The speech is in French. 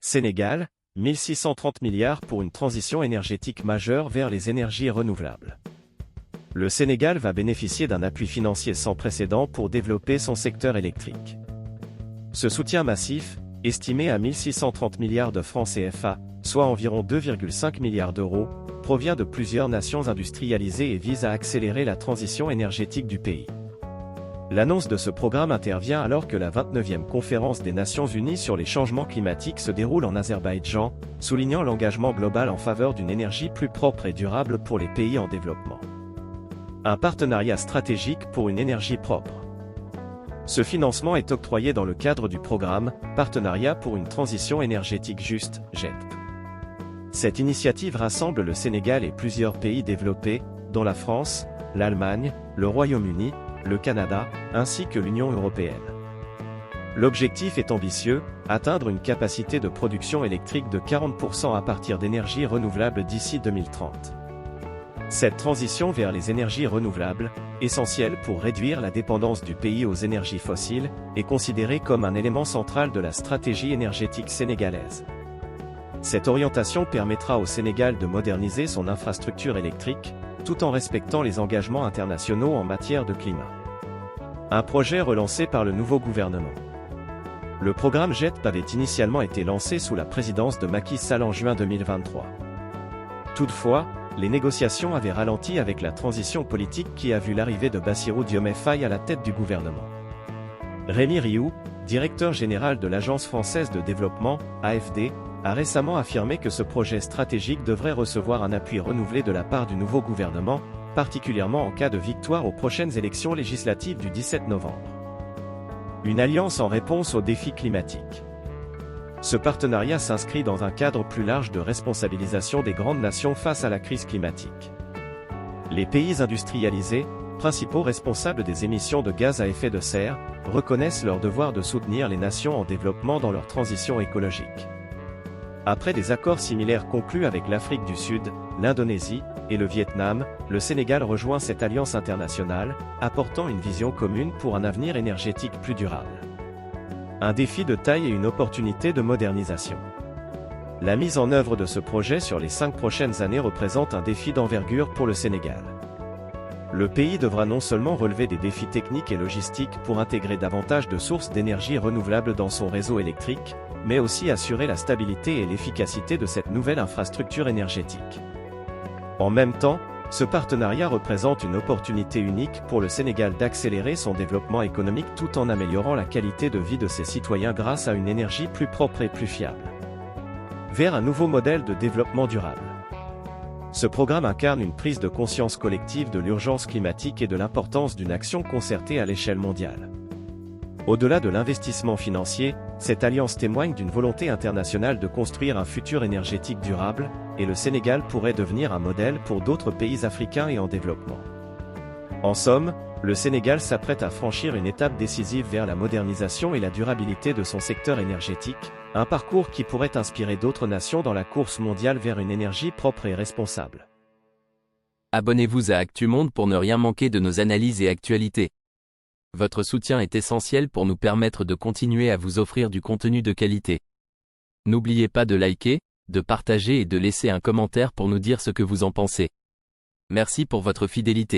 Sénégal, 1630 milliards pour une transition énergétique majeure vers les énergies renouvelables. Le Sénégal va bénéficier d'un appui financier sans précédent pour développer son secteur électrique. Ce soutien massif, estimé à 1630 milliards de francs CFA, soit environ 2,5 milliards d'euros, provient de plusieurs nations industrialisées et vise à accélérer la transition énergétique du pays. L'annonce de ce programme intervient alors que la 29e conférence des Nations Unies sur les changements climatiques se déroule en Azerbaïdjan, soulignant l'engagement global en faveur d'une énergie plus propre et durable pour les pays en développement. Un partenariat stratégique pour une énergie propre. Ce financement est octroyé dans le cadre du programme « Partenariat pour une transition énergétique juste » (GETP). Cette initiative rassemble le Sénégal et plusieurs pays développés, dont la France, l'Allemagne, le Royaume-Uni, le Canada, ainsi que l'Union européenne. L'objectif est ambitieux, atteindre une capacité de production électrique de 40% à partir d'énergies renouvelables d'ici 2030. Cette transition vers les énergies renouvelables, essentielle pour réduire la dépendance du pays aux énergies fossiles, est considérée comme un élément central de la stratégie énergétique sénégalaise. Cette orientation permettra au Sénégal de moderniser son infrastructure électrique, tout en respectant les engagements internationaux en matière de climat. Un projet relancé par le nouveau gouvernement. Le programme GETP avait initialement été lancé sous la présidence de Macky Sall en juin 2023. Toutefois, les négociations avaient ralenti avec la transition politique qui a vu l'arrivée de Bassirou Diomaye Faye à la tête du gouvernement. Rémi Rioux, directeur général de l'Agence française de développement, AFD, a récemment affirmé que ce projet stratégique devrait recevoir un appui renouvelé de la part du nouveau gouvernement, particulièrement en cas de victoire aux prochaines élections législatives du 17 novembre. Une alliance en réponse aux défis climatiques. Ce partenariat s'inscrit dans un cadre plus large de responsabilisation des grandes nations face à la crise climatique. Les pays industrialisés, principaux responsables des émissions de gaz à effet de serre, reconnaissent leur devoir de soutenir les nations en développement dans leur transition écologique. Après des accords similaires conclus avec l'Afrique du Sud, l'Indonésie et le Vietnam, le Sénégal rejoint cette alliance internationale, apportant une vision commune pour un avenir énergétique plus durable. Un défi de taille et une opportunité de modernisation. La mise en œuvre de ce projet sur les 5 prochaines années représente un défi d'envergure pour le Sénégal. Le pays devra non seulement relever des défis techniques et logistiques pour intégrer davantage de sources d'énergie renouvelables dans son réseau électrique, mais aussi assurer la stabilité et l'efficacité de cette nouvelle infrastructure énergétique. En même temps, ce partenariat représente une opportunité unique pour le Sénégal d'accélérer son développement économique tout en améliorant la qualité de vie de ses citoyens grâce à une énergie plus propre et plus fiable. Vers un nouveau modèle de développement durable. Ce programme incarne une prise de conscience collective de l'urgence climatique et de l'importance d'une action concertée à l'échelle mondiale. Au-delà de l'investissement financier, cette alliance témoigne d'une volonté internationale de construire un futur énergétique durable, et le Sénégal pourrait devenir un modèle pour d'autres pays africains et en développement. En somme, le Sénégal s'apprête à franchir une étape décisive vers la modernisation et la durabilité de son secteur énergétique, un parcours qui pourrait inspirer d'autres nations dans la course mondiale vers une énergie propre et responsable. Abonnez-vous à ActuMonde pour ne rien manquer de nos analyses et actualités. Votre soutien est essentiel pour nous permettre de continuer à vous offrir du contenu de qualité. N'oubliez pas de liker, de partager et de laisser un commentaire pour nous dire ce que vous en pensez. Merci pour votre fidélité.